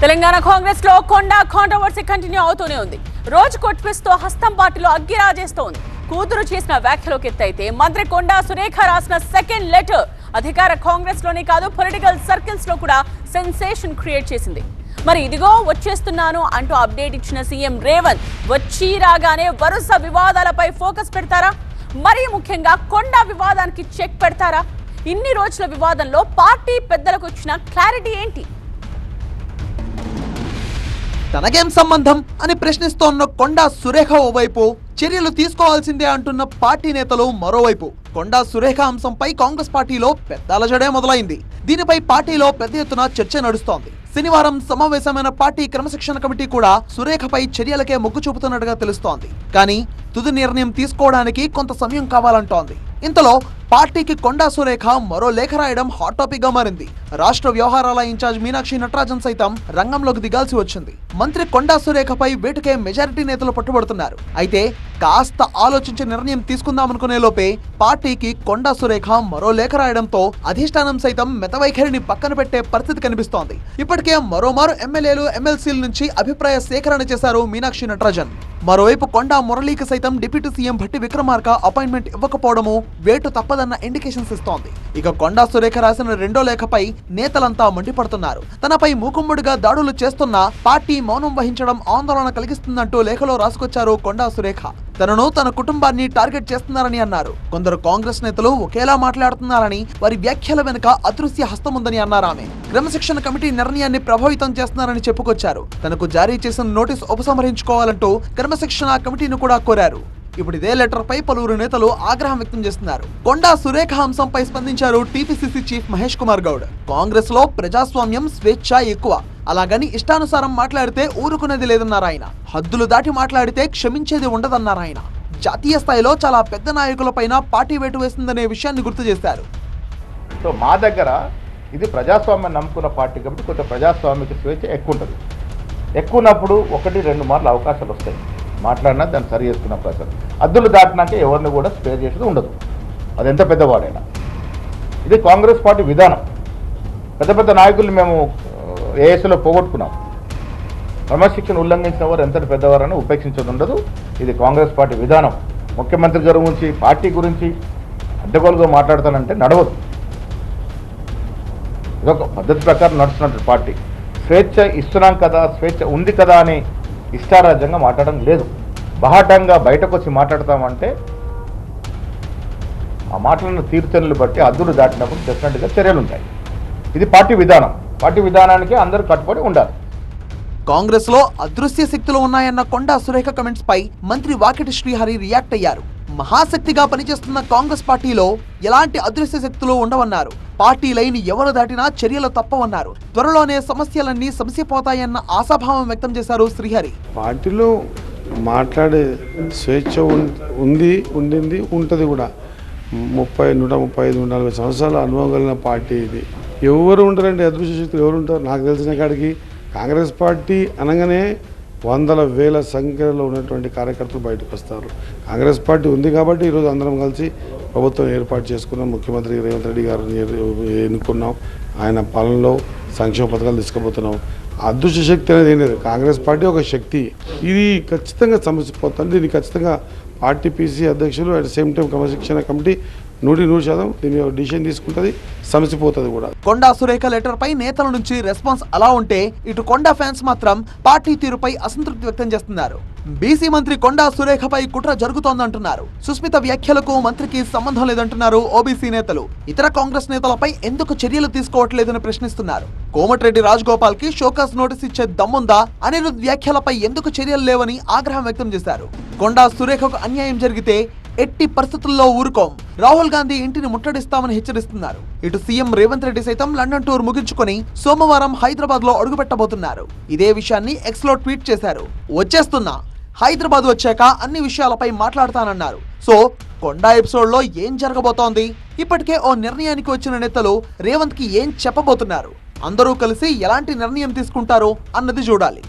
తెలంగాణ కాంగ్రెస్ లో కొండా controversy continue అవుతూనే ఉంది. రోజుకో ట్విస్ట్ తో హస్తం పార్టీలో అగ్గి రాజేస్తోంది. కూతురు చేసిన వ్యాఖ్యలోకి ఎత్తైతే మంత్రి కొండా సురేఖ రాసిన సెకండ్ లెటర్ అధికార కాంగ్రెస్ లోనే కాదు పొలిటికల్ సర్కిల్స్ లో కూడా సెన్సేషన్ క్రియేట్ చేసింది. మరి ఇదిగో వచ్చేస్తున్నాను అంటూ అప్డేట్ ఇచ్చిన సీఎం రేవంత్ వచ్చి రాగానే వరుస వివాదాలపై ఫోకస్ పెడతారా? మరీ ముఖ్యంగా కొండా వివాదానికి చెక్ పెడతారా? ఇన్ని రోజుల వివాదంలో పార్టీ పెద్దలకు వచ్చిన క్లారిటీ ఏంటి? తనకేం సంబంధం అని ప్రశ్నిస్తోన్న కొండా సురేఖ ఓవైపు, చర్యలు తీసుకోవాల్సిందే అంటున్న పార్టీ నేతలు మరోవైపు. కొండా సురేఖ అంశంపై కాంగ్రెస్ పార్టీలో పెద్ద అలజడే మొదలైంది. దీనిపై పార్టీలో పెద్ద ఎత్తున చర్చ నడుస్తోంది. శనివారం సమావేశమైన పార్టీ క్రమశిక్షణ కమిటీ కూడా సురేఖపై చర్యలకే మొగ్గు చూపుతున్నట్టుగా తెలుస్తోంది. కానీ తుది నిర్ణయం తీసుకోవడానికి కొంత సమయం కావాలంటోంది. ఇంతలో పార్టీకి కొండా సురేఖ మరో లేఖ రాయడం హాట్ టాపిక్ గా మారింది. రాష్ట్ర వ్యవహారాల ఇన్ఛార్జ్ మీనాక్షి నటరాజన్ సైతం రంగంలోకి దిగాల్సి వచ్చింది. మంత్రి కొండా సురేఖపై వేటుకే మెజారిటీ నేతలు పట్టుబడుతున్నారు. అయితే కాస్త ఆలోచించి నిర్ణయం తీసుకుందామనుకునే లోపే పార్టీకి కొండా సురేఖ మరో లేఖ రాయడంతో అధిష్టానం సైతం మెతవైఖరిని పక్కన పెట్టే పరిస్థితి కనిపిస్తోంది. ఇప్పటికే మరోమారు ఎమ్మెల్యేలు, ఎమ్మెల్సీల నుంచి అభిప్రాయ సేకరణ చేశారు మీనాక్షి నటరాజన్. మరోవైపు కొండా మురళీకి సైతం deputy CM Bhatti Vikramarka appointment ఇవ్వకపోవడము వేటు తప్పదన్న ఇండికేషన్స్ ఇస్తోంది. ఇక కొండా సురేఖ రాసిన రెండో లేఖపై నేతలంతా మండిపడుతున్నారు. తనపై మూకుమ్మడిగా దాడులు చేస్తున్నా పార్టీ మౌనం వహించడం ఆందోళన కలిగిస్తుందంటూ లేఖలో రాసుకొచ్చారు కొండా సురేఖ. తనను, తన కుటుంబాన్ని టార్గెట్ చేస్తున్నారని అన్నారు. కొందరు కాంగ్రెస్ నేతలు ఒకేలా మాట్లాడుతున్నారని, వారి వ్యాఖ్యల వెనుక అదృశ్య హస్తం ఉందని అన్నారు ఆమె. క్రమశిక్షణ కమిటీ నిర్ణయాన్ని ప్రభావితం చేస్తున్నారని చెప్పుకొచ్చారు. తనకు జారీ చేసిన నోటీసు ఉపసంహరించుకోవాలంటూ క్రమశిక్షణ కమిటీని కూడా కోరారు. ఇప్పుడు ఇదే లెటర్ పై పలువురు నేతలు ఆగ్రహం వ్యక్తం చేస్తున్నారు. కొండా సురేఖ అంశంపై స్పందించారు టీపీసీసీ చీఫ్ మహేష్ కుమార్ గౌడ్. కాంగ్రెస్ లో ప్రజాస్వామ్యం, స్వేచ్ఛ ఎక్కువ. అలాగని ఇష్టానుసారం మాట్లాడితే ఊరుకునేది లేదన్నారు ఆయన. హద్దులు దాటి మాట్లాడితే క్షమించేది ఉండదన్నారు ఆయన. జాతీయ స్థాయిలో చాలా పెద్ద నాయకులపైన పార్టీ వేటు వేస్తుందనే విషయాన్ని గుర్తు చేశారు. సో మా దగ్గర ఇది ప్రజాస్వామ్యం నమ్ముకున్న పార్టీ కాబట్టి కొంత ప్రజాస్వామిక స్వేచ్ఛ ఎక్కువ ఉంటుంది. ఎక్కువ ఉన్నప్పుడు 1-2 మార్లు అవకాశాలు వస్తాయి. మాట్లాడినా దాన్ని సరి చేసుకున్న ప్రచారం. హద్దులు దాటినాక ఎవరిని కూడా స్పేర్ చేసేది ఉండదు, అది ఎంత పెద్దవాడైనా. ఇది కాంగ్రెస్ పార్టీ విధానం. పెద్ద పెద్ద నాయకులు మేము ఏఎస్లో పోగొట్టుకున్నాం. క్రమశిక్షణ ఉల్లంఘించిన వారు ఎంతటి పెద్దవారని ఉపేక్షించడం ఉండదు. ఇది కాంగ్రెస్ పార్టీ విధానం. ముఖ్యమంత్రి గారి గురించి, పార్టీ గురించి అడ్డగోలుగా మాట్లాడతానంటే నడవదు. ఇదొక పద్ధతి ప్రకారం నడుస్తున్నట్టు పార్టీ. స్వేచ్ఛ ఇస్తున్నాం కదా, స్వేచ్ఛ ఉంది కదా అని ఇష్టారాజ్యంగా మాట్లాడడం లేదు. బహాటంగా బయటకు వచ్చి మాట్లాడతామంటే ఆ మాటలను తీర్చనలు బట్టి హద్దులు దాటినప్పుడు డెఫినెట్గా చర్యలు ఉంటాయి. ఇది పార్టీ విధానం. పార్టీ విధానానికి అందరూ కట్టుబడి ఉండాలి. కాంగ్రెస్ లో అదృశ్య శక్తులు ఉన్నాయన్న కొండా సురేఖ కమెంట్స్ పై మంత్రి వాకిటి శ్రీహరి రియాక్ట్ అయ్యారు. మహాశక్తిగా పనిచేస్తున్న కాంగ్రెస్ పార్టీలో ఎలాంటి అదృశ్య శక్తులు ఉండవన్నారు. పార్టీ లైన్ ఎవరు దాటినా చర్యలు తప్పవన్నారు. త్వరలోనే సమస్యలన్నీ సమసిపోతాయన్న ఆశాభావం వ్యక్తం చేశారు శ్రీహరి. పార్టీలో మాట్లాడే స్వేచ్ఛ ఉండింది, ఉంటుంది కూడా. 135, 140 సంవత్సరాల అనుభవం కలిగిన పార్టీ ఇది. ఎవరు ఉంటారండి అదృశ్య శక్తులు? ఎవరు ఉంటారు? నాకు తెలిసిన కాడికి కాంగ్రెస్ పార్టీ అనగానే వందల వేల సంఖ్యలో ఉన్నటువంటి కార్యకర్తలు బయటకు వస్తారు. కాంగ్రెస్ పార్టీ ఉంది కాబట్టి ఈరోజు అందరం కలిసి ప్రభుత్వం ఏర్పాటు చేసుకున్నాం. ముఖ్యమంత్రి రేవంత్ రెడ్డి గారిని ఎన్నుకున్నాం. ఆయన పాలనలో సంక్షేమ పథకాలు తీసుకుపోతున్నాం. అదృశ్య శక్తి అనేది ఏం లేదు. కాంగ్రెస్ పార్టీ ఒక శక్తి. ఇది ఖచ్చితంగా సమస్యపోతుంది. దీన్ని ఖచ్చితంగా పార్టీ పీసీ అధ్యక్షులు అట్ సేమ్ టైం క్రమశిక్షణ కమిటీ 100% దీని డిసిషన్ తీసుకుంటుంది, సమసిపోతుంది కూడా. కొండా సురేఖ లెటర్ పై నేతల నుంచి రెస్పాన్స్ అలా ఉంటే, ఇటు కొండా ఫ్యాన్స్ మాత్రం పార్టీ తీరుపై అసంతృప్తి వ్యక్తం చేస్తున్నారు. బీసీ మంత్రి కొండా సురేఖపై కుట్ర జరుగుతోందంటున్నారు. సుస్మిత వ్యాఖ్యలకు మంత్రికి సంబంధం లేదంటున్నారు ఓబీసీ నేతలు. ఇతర కాంగ్రెస్ నేతలపై ఎందుకు చర్యలు తీసుకోవట్లేదని ప్రశ్నిస్తున్నారు. కోమటిరెడ్డి రాజగోపాల్ కి షోకాస్ నోటీస్ ఇచ్చే దమ్ముందా? అనిరుద్ వ్యాఖ్యలపై ఎందుకు చర్యలు లేవని ఆగ్రహం వ్యక్తం చేశారు. కొండా సురేఖకు అన్యాయం జరిగితే ఎట్టి పరిస్థితుల్లో ఊరుకోం, రాహుల్ గాంధీ ఇంటిని ముట్టడిస్తామని హెచ్చరిస్తున్నారు. ఇటు సీఎం రేవంత్ రెడ్డి సైతం లండన్ టూర్ ముగించుకొని సోమవారం హైదరాబాద్ లో అడుగుపెట్టబోతున్నారు. ఇదే విషయాన్ని ఎక్స్ లో ట్వీట్ చేశారు. వచ్చేస్తున్నా, హైదరాబాద్ వచ్చాక అన్ని విషయాలపై మాట్లాడతానన్నారు. సో కొండా ఎపిసోడ్ లో ఏం జరగబోతోంది? ఇప్పటికే ఓ నిర్ణయానికి వచ్చిన నేతలు రేవంత్ కి ఏం చెప్పబోతున్నారు? అందరూ కలిసి ఎలాంటి నిర్ణయం తీసుకుంటారో అన్నది చూడాలి.